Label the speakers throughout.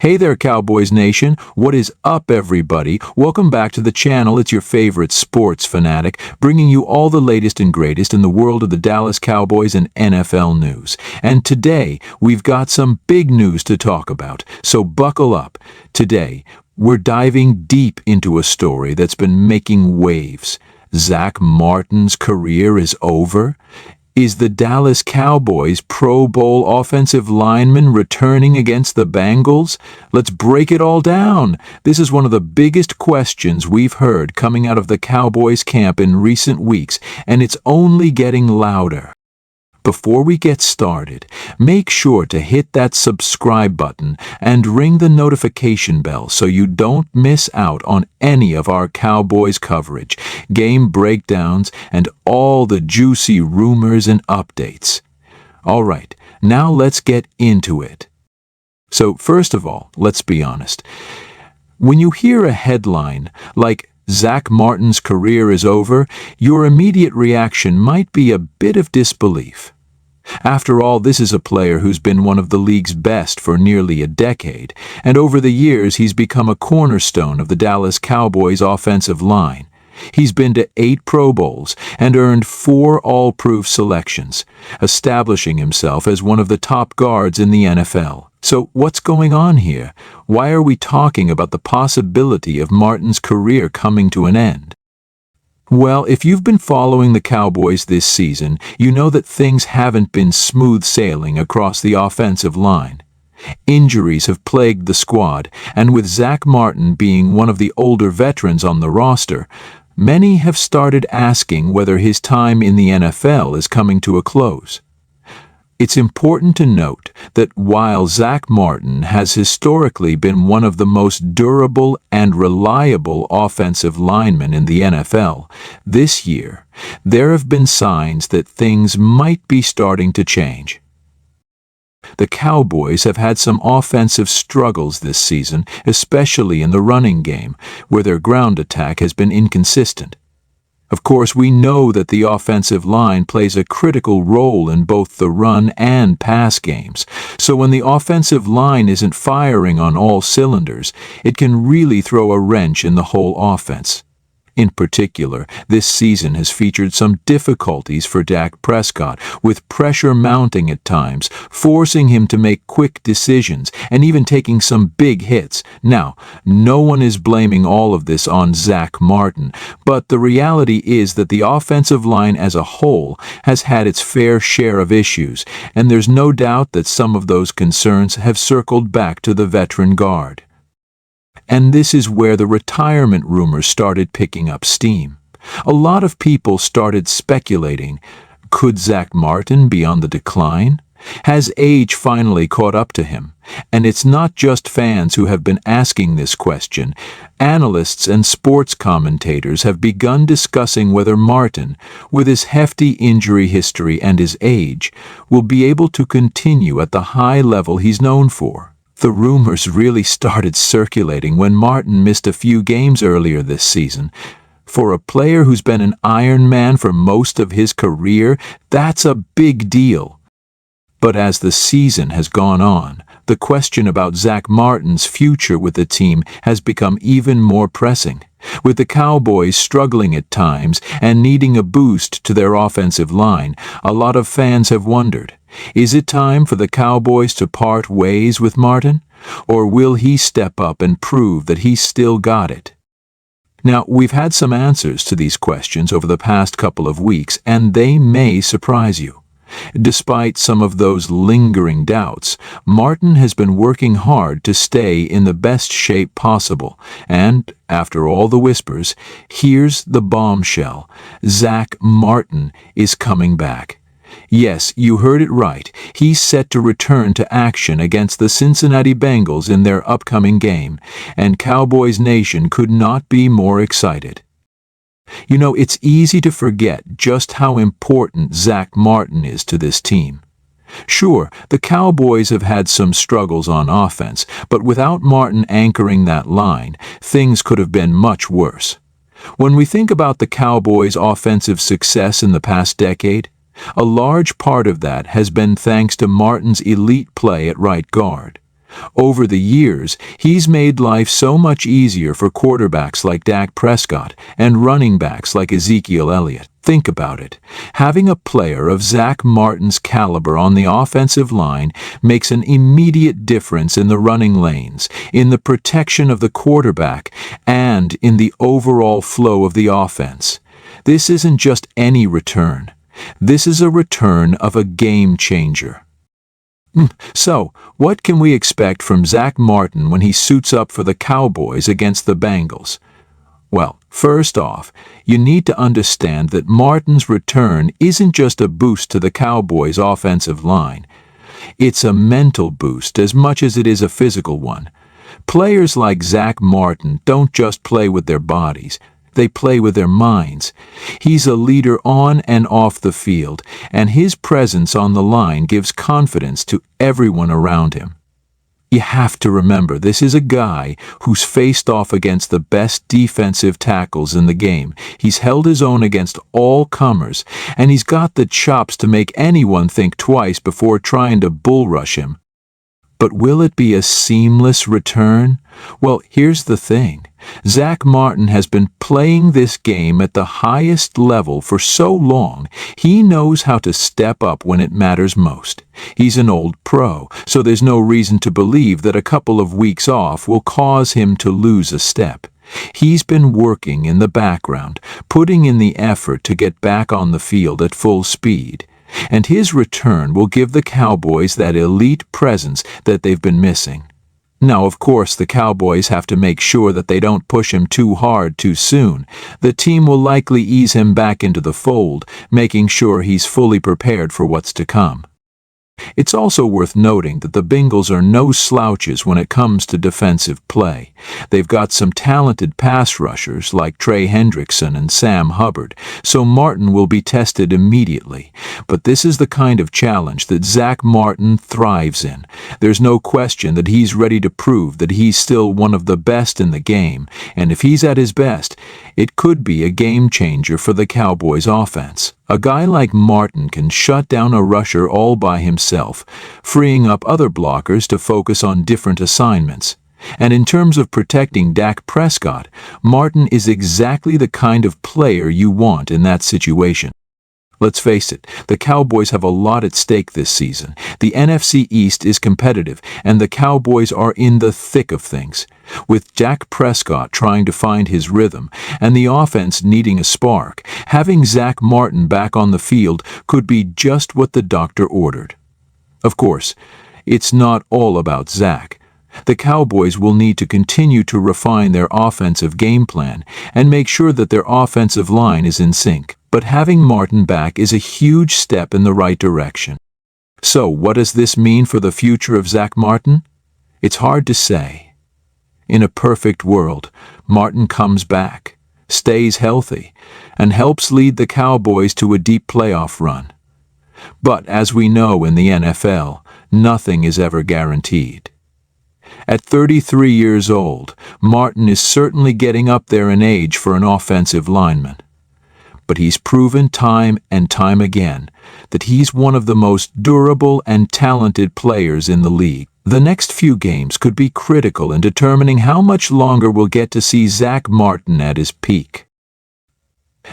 Speaker 1: Hey there, Cowboys Nation. What is up, everybody? Welcome back to the channel. It's your favorite sports fanatic, bringing you all the latest and greatest in the world of the Dallas Cowboys and NFL news. And today, we've got some big news to talk about, so buckle up. Today, we're diving deep into a story that's been making waves. Zack Martin's career is over? Is the Dallas Cowboys Pro Bowl offensive lineman returning against the Bengals? Let's break it all down. This is one of the biggest questions we've heard coming out of the Cowboys camp in recent weeks, and it's only getting louder. Before we get started, make sure to hit that subscribe button and ring the notification bell so you don't miss out on any of our Cowboys coverage, game breakdowns, and all the juicy rumors and updates. All right, now let's get into it. So first of all, let's be honest. When you hear a headline like Zack Martin's career is over, your immediate reaction might be a bit of disbelief. After all, this is a player who's been one of the league's best for nearly a decade, and over the years he's become a cornerstone of the Dallas Cowboys offensive line. He's been to 8 Pro Bowls and earned 4 All-Pro selections, establishing himself as one of the top guards in the NFL. So what's going on here? Why are we talking about the possibility of Martin's career coming to an end? Well, if you've been following the Cowboys this season, you know that things haven't been smooth sailing across the offensive line. Injuries have plagued the squad, and with Zack Martin being one of the older veterans on the roster, many have started asking whether his time in the NFL is coming to a close. It's important to note that while Zack Martin has historically been one of the most durable and reliable offensive linemen in the NFL, this year there have been signs that things might be starting to change. The Cowboys have had some offensive struggles this season, especially in the running game, where their ground attack has been inconsistent. Of course, we know that the offensive line plays a critical role in both the run and pass games, so when the offensive line isn't firing on all cylinders, it can really throw a wrench in the whole offense. In particular, this season has featured some difficulties for Dak Prescott, with pressure mounting at times, forcing him to make quick decisions and even taking some big hits. Now, no one is blaming all of this on Zack Martin, but the reality is that the offensive line as a whole has had its fair share of issues, and there's no doubt that some of those concerns have circled back to the veteran guard. And this is where the retirement rumors started picking up steam. A lot of people started speculating, could Zack Martin be on the decline? Has age finally caught up to him? And it's not just fans who have been asking this question. Analysts and sports commentators have begun discussing whether Martin, with his hefty injury history and his age, will be able to continue at the high level he's known for. The rumors really started circulating when Martin missed a few games earlier this season. For a player who's been an Iron Man for most of his career, that's a big deal. But as the season has gone on, the question about Zack Martin's future with the team has become even more pressing. With the Cowboys struggling at times and needing a boost to their offensive line, a lot of fans have wondered, is it time for the Cowboys to part ways with Martin? Or will he step up and prove that he's still got it? Now, we've had some answers to these questions over the past couple of weeks, and they may surprise you. Despite some of those lingering doubts, Martin has been working hard to stay in the best shape possible, and, after all the whispers, here's the bombshell: Zack Martin is coming back. Yes, you heard it right. He's set to return to action against the Cincinnati Bengals in their upcoming game, and Cowboys Nation could not be more excited. You know, it's easy to forget just how important Zack Martin is to this team. Sure, the Cowboys have had some struggles on offense, but without Martin anchoring that line, things could have been much worse. When we think about the Cowboys' offensive success in the past decade, a large part of that has been thanks to Martin's elite play at right guard. Over the years, he's made life so much easier for quarterbacks like Dak Prescott and running backs like Ezekiel Elliott. Think about it. Having a player of Zack Martin's caliber on the offensive line makes an immediate difference in the running lanes, in the protection of the quarterback, and in the overall flow of the offense. This isn't just any return. This is a return of a game changer. So, what can we expect from Zack Martin when he suits up for the Cowboys against the Bengals? Well, first off, you need to understand that Martin's return isn't just a boost to the Cowboys' offensive line. It's a mental boost as much as it is a physical one. Players like Zack Martin don't just play with their bodies. They play with their minds. He's a leader on and off the field, and his presence on the line gives confidence to everyone around him. You have to remember, this is a guy who's faced off against the best defensive tackles in the game. He's held his own against all comers, and he's got the chops to make anyone think twice before trying to bull rush him. But will it be a seamless return? Well, here's the thing. Zack Martin has been playing this game at the highest level for so long, he knows how to step up when it matters most. He's an old pro, so there's no reason to believe that a couple of weeks off will cause him to lose a step. He's been working in the background, putting in the effort to get back on the field at full speed. And his return will give the Cowboys that elite presence that they've been missing. Now, of course, the Cowboys have to make sure that they don't push him too hard too soon. The team will likely ease him back into the fold, making sure he's fully prepared for what's to come. It's also worth noting that the Bengals are no slouches when it comes to defensive play. They've got some talented pass rushers like Trey Hendrickson and Sam Hubbard, so Martin will be tested immediately. But this is the kind of challenge that Zack Martin thrives in. There's no question that he's ready to prove that he's still one of the best in the game, and if he's at his best, it could be a game changer for the Cowboys' offense. A guy like Martin can shut down a rusher all by himself, freeing up other blockers to focus on different assignments. And in terms of protecting Dak Prescott, Martin is exactly the kind of player you want in that situation. Let's face it, the Cowboys have a lot at stake this season. The NFC East is competitive, and the Cowboys are in the thick of things. With Dak Prescott trying to find his rhythm and the offense needing a spark, having Zack Martin back on the field could be just what the doctor ordered. Of course, it's not all about Zack. The Cowboys will need to continue to refine their offensive game plan and make sure that their offensive line is in sync. But having Martin back is a huge step in the right direction. So, what does this mean for the future of Zack Martin? It's hard to say. In a perfect world, Martin comes back, stays healthy, and helps lead the Cowboys to a deep playoff run. But as we know in the NFL, nothing is ever guaranteed. At 33 years old, Martin is certainly getting up there in age for an offensive lineman. But he's proven time and time again that he's one of the most durable and talented players in the league. The next few games could be critical in determining how much longer we'll get to see Zack Martin at his peak.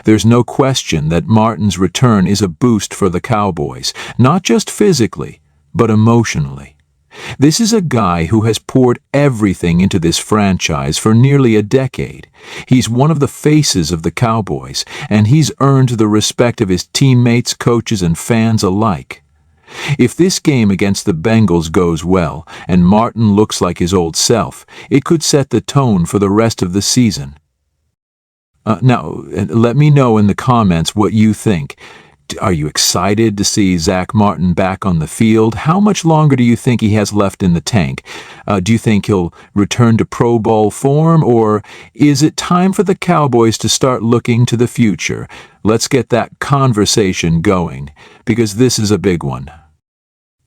Speaker 1: There's no question that Martin's return is a boost for the Cowboys, not just physically, but emotionally. This is a guy who has poured everything into this franchise for nearly a decade. He's one of the faces of the Cowboys, and he's earned the respect of his teammates, coaches, and fans alike. If this game against the Bengals goes well, and Martin looks like his old self, it could set the tone for the rest of the season. Now, let me know in the comments what you think. Are you excited to see Zack Martin back on the field? How much longer do you think he has left in the tank? Do you think he'll return to Pro Bowl form, or is it time for the Cowboys to start looking to the future? Let's get that conversation going, because this is a big one.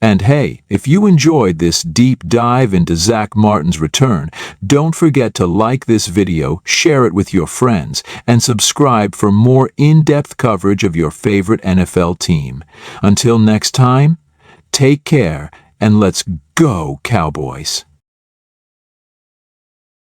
Speaker 1: And hey, if you enjoyed this deep dive into Zack Martin's return, don't forget to like this video, share it with your friends, and subscribe for more in-depth coverage of your favorite NFL team. Until next time, take care, and let's go, Cowboys!